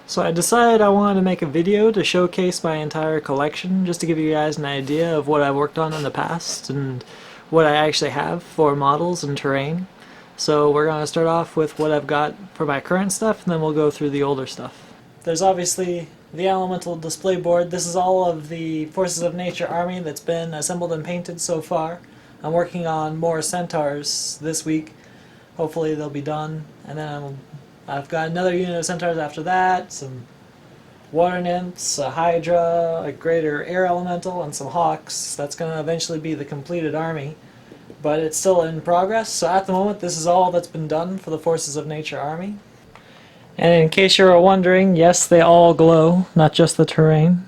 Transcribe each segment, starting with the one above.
So I decided I wanted to make a video to showcase my entire collection, just to give you guys an idea of what I've worked on in the past and what I actually have for models and terrain. So we're going to start off with what I've got for my current stuff, and then we'll go through the older stuff. There's obviously the Elemental display board. This is all of the Forces of Nature army that's been assembled and painted so far. I'm working on more centaurs this week. Hopefully they'll be done, and then I've got another unit of centaurs after that, some water nymphs, a hydra, a greater air elemental, and some hawks. That's going to eventually be the completed army, but it's still in progress. So at the moment, this is all that's been done for the Forces of Nature army. And in case you were wondering, yes, they all glow, not just the terrain.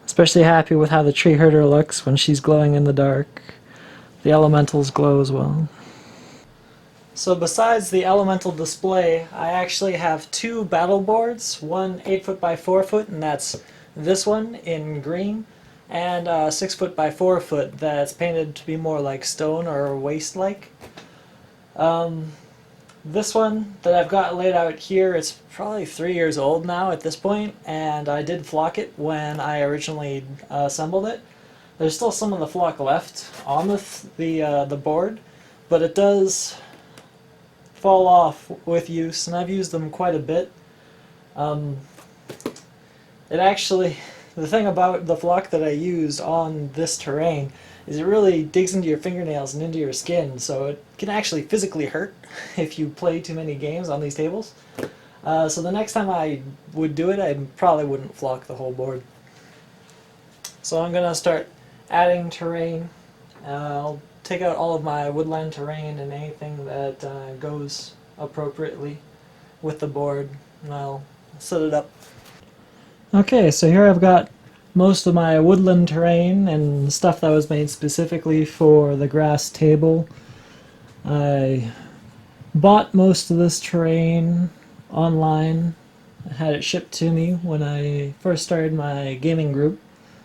Especially happy with how the tree herder looks when she's glowing in the dark. The elementals glow as well. So besides the elemental display, I actually have two battle boards, one 8 foot by 4 foot, and that's this one in green, and a 6 foot by 4 foot that's painted to be more like stone or waste-like. This one that I've got laid out here, it's probably 3 years old now at this point, and I did flock it when I originally assembled it. There's still some of the flock left on the board, but it does fall off with use, and I've used them quite a bit. It actually, the thing about the flock that I used on this terrain is it really digs into your fingernails and into your skin, so it can actually physically hurt if you play too many games on these tables. So the next time I would do it, I probably wouldn't flock the whole board. So I'm going to start adding terrain. I'll take out all of my woodland terrain and anything that goes appropriately with the board, and I'll set it up. Okay, so here I've got most of my woodland terrain and stuff that was made specifically for the grass table. I bought most of this terrain online. I had it shipped to me when I first started my gaming group.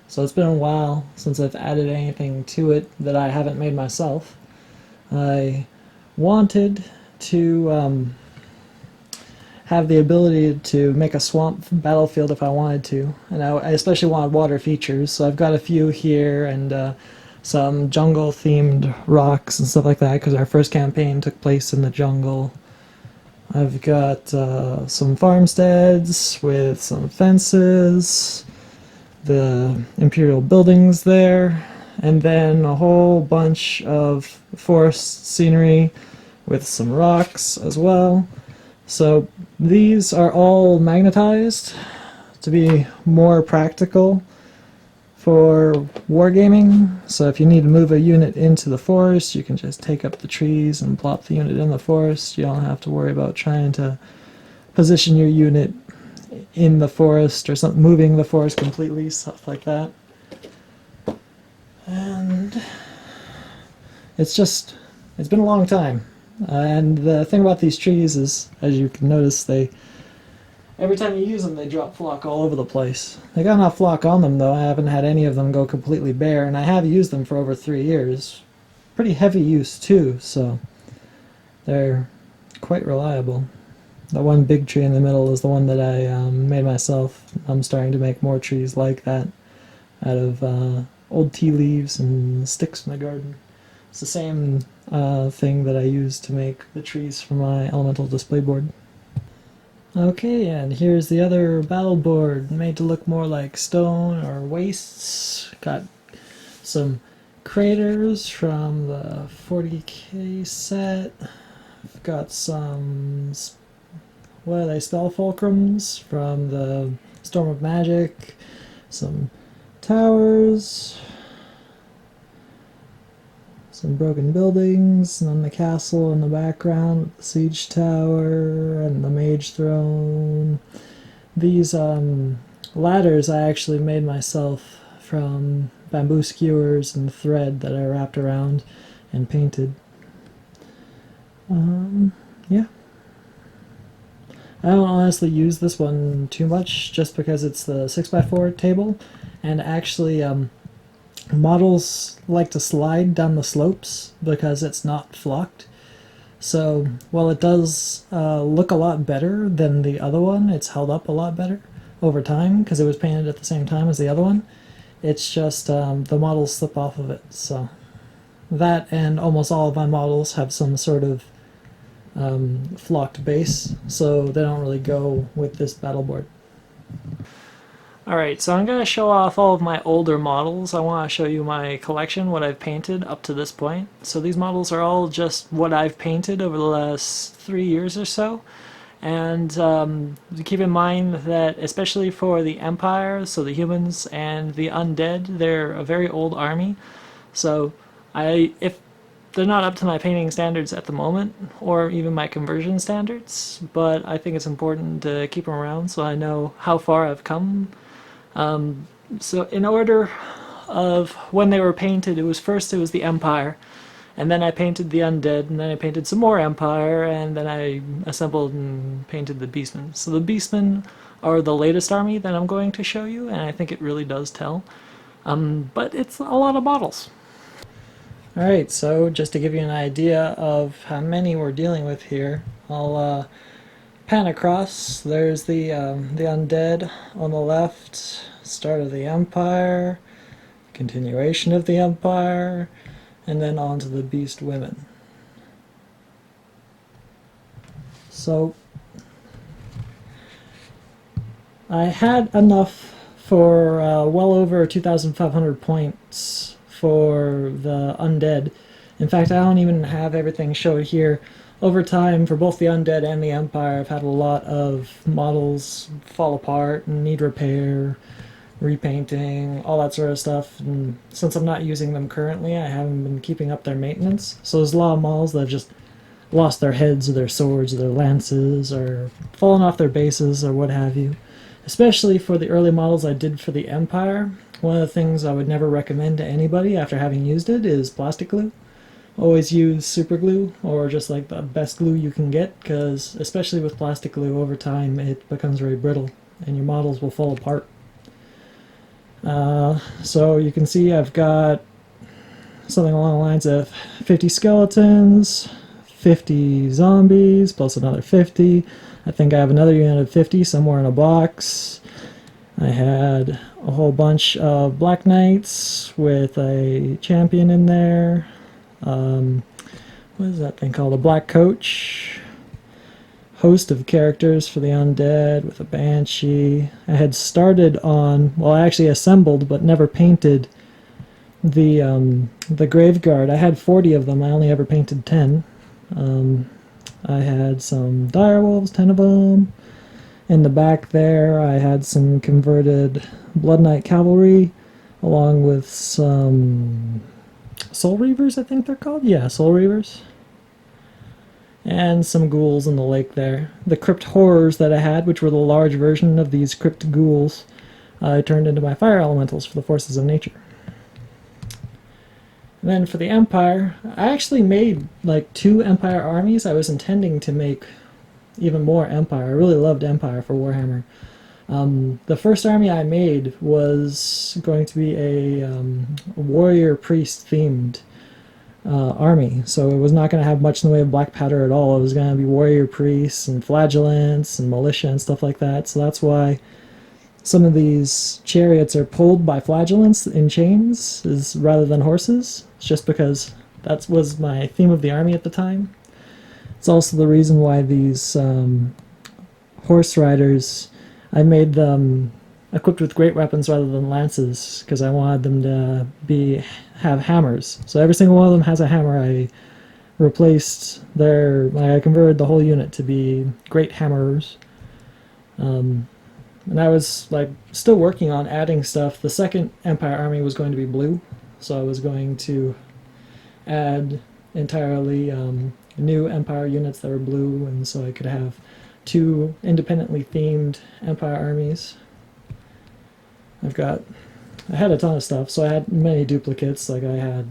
So it's been a while since I've added anything to it that I haven't made myself. I wanted to have the ability to make a swamp battlefield if I wanted to, and I especially wanted water features, so I've got a few here and some jungle-themed rocks and stuff like that, because our first campaign took place in the jungle. I've got some farmsteads with some fences, the imperial buildings there, and then a whole bunch of forest scenery with some rocks as well. So these are all magnetized to be more practical for wargaming. So if you need to move a unit into the forest, you can just take up the trees and plop the unit in the forest. You don't have to worry about trying to position your unit in the forest or something, moving the forest completely, stuff like that. And it's been a long time. And the thing about these trees is, as you can notice, every time you use them, they drop flock all over the place. They got enough flock on them, though. I haven't had any of them go completely bare, and I have used them for over 3 years. Pretty heavy use, too, so they're quite reliable. The one big tree in the middle is the one that I made myself. I'm starting to make more trees like that out of old tea leaves and sticks from the garden. It's the same thing that I used to make the trees for my elemental display board. Okay, and here's the other battle board, made to look more like stone or wastes. Got some craters from the 40k set. I've got some, what are they, spell fulcrums from the Storm of Magic, some towers, some broken buildings, and then the castle in the background, the siege tower, and the mage throne. These ladders I actually made myself from bamboo skewers and thread that I wrapped around and painted. Yeah. I don't honestly use this one too much, just because it's the 6x4 table, and actually models like to slide down the slopes because it's not flocked. So while it does look a lot better than the other one, it's held up a lot better over time because it was painted at the same time as the other one. It's just the models slip off of it. So that and almost all of my models have some sort of flocked base, so they don't really go with this battle board. Alright, so I'm going to show off all of my older models. I want to show you my collection, what I've painted up to this point. So these models are all just what I've painted over the last 3 years or so. And keep in mind that especially for the Empire, so the humans and the undead, they're a very old army. So if they're not up to my painting standards at the moment, or even my conversion standards, but I think it's important to keep them around so I know how far I've come. So in order of when they were painted, it was the Empire, and then I painted the Undead, and then I painted some more Empire, and then I assembled and painted the Beastmen. So the Beastmen are the latest army that I'm going to show you, and I think it really does tell. But it's a lot of models. Alright, so just to give you an idea of how many we're dealing with here, I'll pan across. There's the undead on the left, start of the Empire, continuation of the Empire, and then on to the Beast Women. So I had enough for well over 2,500 points for the undead. In fact, I don't even have everything showed here. Over time, for both the undead and the Empire, I've had a lot of models fall apart and need repair, repainting, all that sort of stuff. And since I'm not using them currently, I haven't been keeping up their maintenance. So there's a lot of models that have just lost their heads or their swords or their lances or fallen off their bases or what have you. Especially for the early models I did for the Empire, one of the things I would never recommend to anybody after having used it is plastic glue. Always use super glue or just like the best glue you can get, because especially with plastic glue, over time it becomes very brittle and your models will fall apart. So you can see I've got something along the lines of 50 skeletons, 50 zombies, plus another 50. I think I have another unit of 50 somewhere in a box. I had a whole bunch of Black Knights with a champion in there. What is that thing called? A Black Coach. Host of characters for the undead with a Banshee. I had started on, well, I actually assembled but never painted the Graveguard. I had 40 of them. I only ever painted 10. I had some direwolves, 10 of them. In the back there, I had some converted Blood Knight cavalry, along with some Soul Reavers, I think they're called? Yeah, Soul Reavers. And some ghouls in the lake there. The Crypt Horrors that I had, which were the large version of these Crypt Ghouls, I turned into my fire elementals for the forces of nature. And then for the Empire, I actually made like 2 Empire armies. I was intending to make even more Empire. I really loved Empire for Warhammer. The first army I made was going to be a warrior priest themed army, so it was not going to have much in the way of black powder at all. It was going to be warrior priests and flagellants and militia and stuff like that. So that's why some of these chariots are pulled by flagellants in chains rather than horses. It's just because that was my theme of the army at the time. It's also the reason why these horse riders, I made them equipped with great weapons rather than lances, because I wanted them to have hammers. So every single one of them has a hammer. I converted the whole unit to be great hammerers. And I was like still working on adding stuff. The second Empire army was going to be blue, so I was going to add entirely new Empire units that were blue, and so I could have 2 independently themed Empire armies. I had a ton of stuff, so I had many duplicates. Like I had,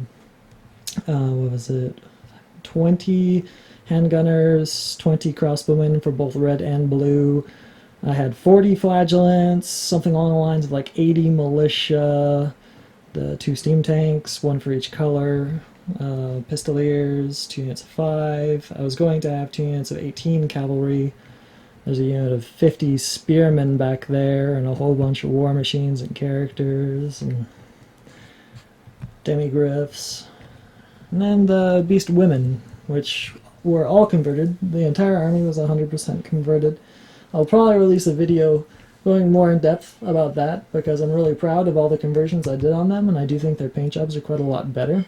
20 handgunners, 20 crossbowmen for both red and blue. I had 40 flagellants, something along the lines of like 80 militia, the 2 steam tanks, 1 for each color, Pistoliers, 2 units of 5. I was going to have 2 units of 18 cavalry. There's a unit of 50 spearmen back there, and a whole bunch of war machines and characters and demigriffs. And then the beast women, which were all converted. The entire army was 100% converted. I'll probably release a video going more in depth about that because I'm really proud of all the conversions I did on them, and I do think their paint jobs are quite a lot better.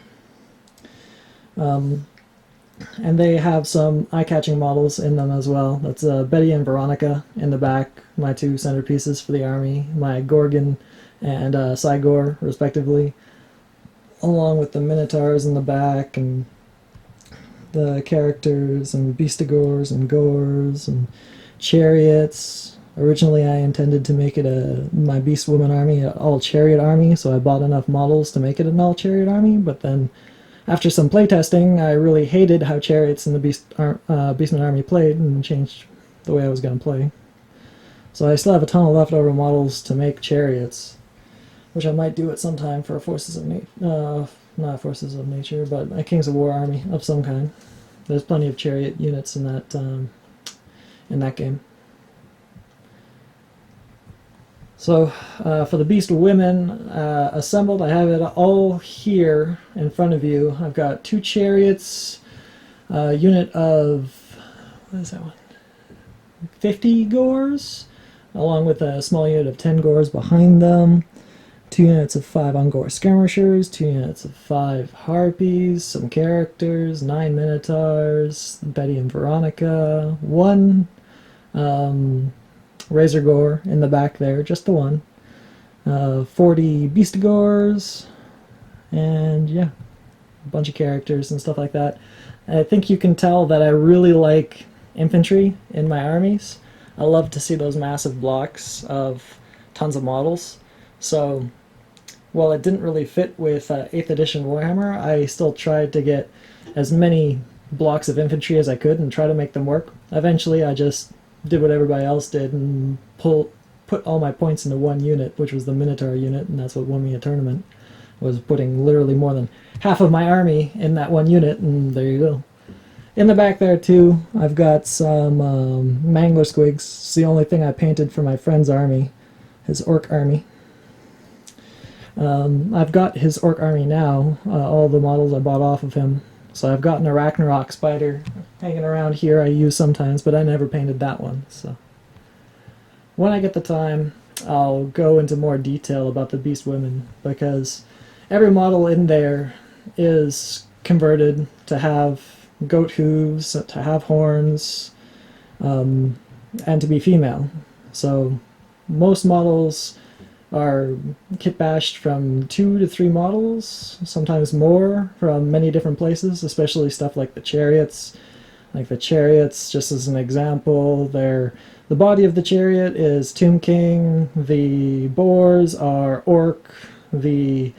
And they have some eye-catching models in them as well. That's Betty and Veronica in the back, my 2 centerpieces for the army, my Gorgon and Cygor, respectively, along with the Minotaurs in the back, and the characters, and Beastigors and Gors, and chariots. Originally I intended to make it my Beast Woman army an all-chariot army, so I bought enough models to make it an all-chariot army, but then after some playtesting, I really hated how chariots in the Beastman army played and changed the way I was going to play. So I still have a ton of leftover models to make chariots, which I might do at some time for Forces of not Forces of Nature, but a Kings of War army of some kind. There's plenty of chariot units in that game. So for the Beast Women assembled, I have it all here in front of you. I've got 2 chariots, a unit of, what is that one? 50 Gors, along with a small unit of 10 Gors behind them, 2 units of 5 Ungor Skirmishers, 2 units of 5 Harpies, some characters, 9 Minotaurs, Betty and Veronica, 1 Razor Gore in the back there, just the 1. 40 Beastigors, and yeah, a bunch of characters and stuff like that. And I think you can tell that I really like infantry in my armies. I love to see those massive blocks of tons of models. So while it didn't really fit with 8th edition Warhammer, I still tried to get as many blocks of infantry as I could and try to make them work. Eventually I just did what everybody else did and put all my points into 1 unit, which was the Minotaur unit, and that's what won me a tournament. Was putting literally more than half of my army in that 1 unit, and there you go. In the back there too, I've got some Mangler Squigs. It's the only thing I painted for my friend's army, his Orc army. I've got his Orc army now, all the models I bought off of him. So I've got an Arachnarok spider hanging around here I use sometimes, but I never painted that one. So when I get the time, I'll go into more detail about the Beast Women, because every model in there is converted to have goat hooves, to have horns, and to be female. So most models are kit bashed from 2 to 3 models, sometimes more, from many different places, especially stuff like the chariots. Like the chariots, just as an example, the body of the chariot is Tomb King, the boars are Orc, the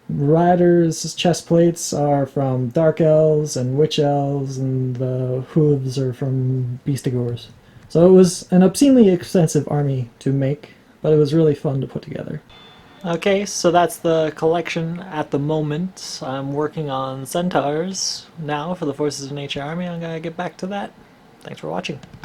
riders' chest plates are from Dark Elves and Witch Elves, and the hooves are from Beastigors. So it was an obscenely expensive army to make, but it was really fun to put together. Okay, so that's the collection at the moment. I'm working on Centaurs now for the Forces of Nature army. I'm gonna get back to that. Thanks for watching.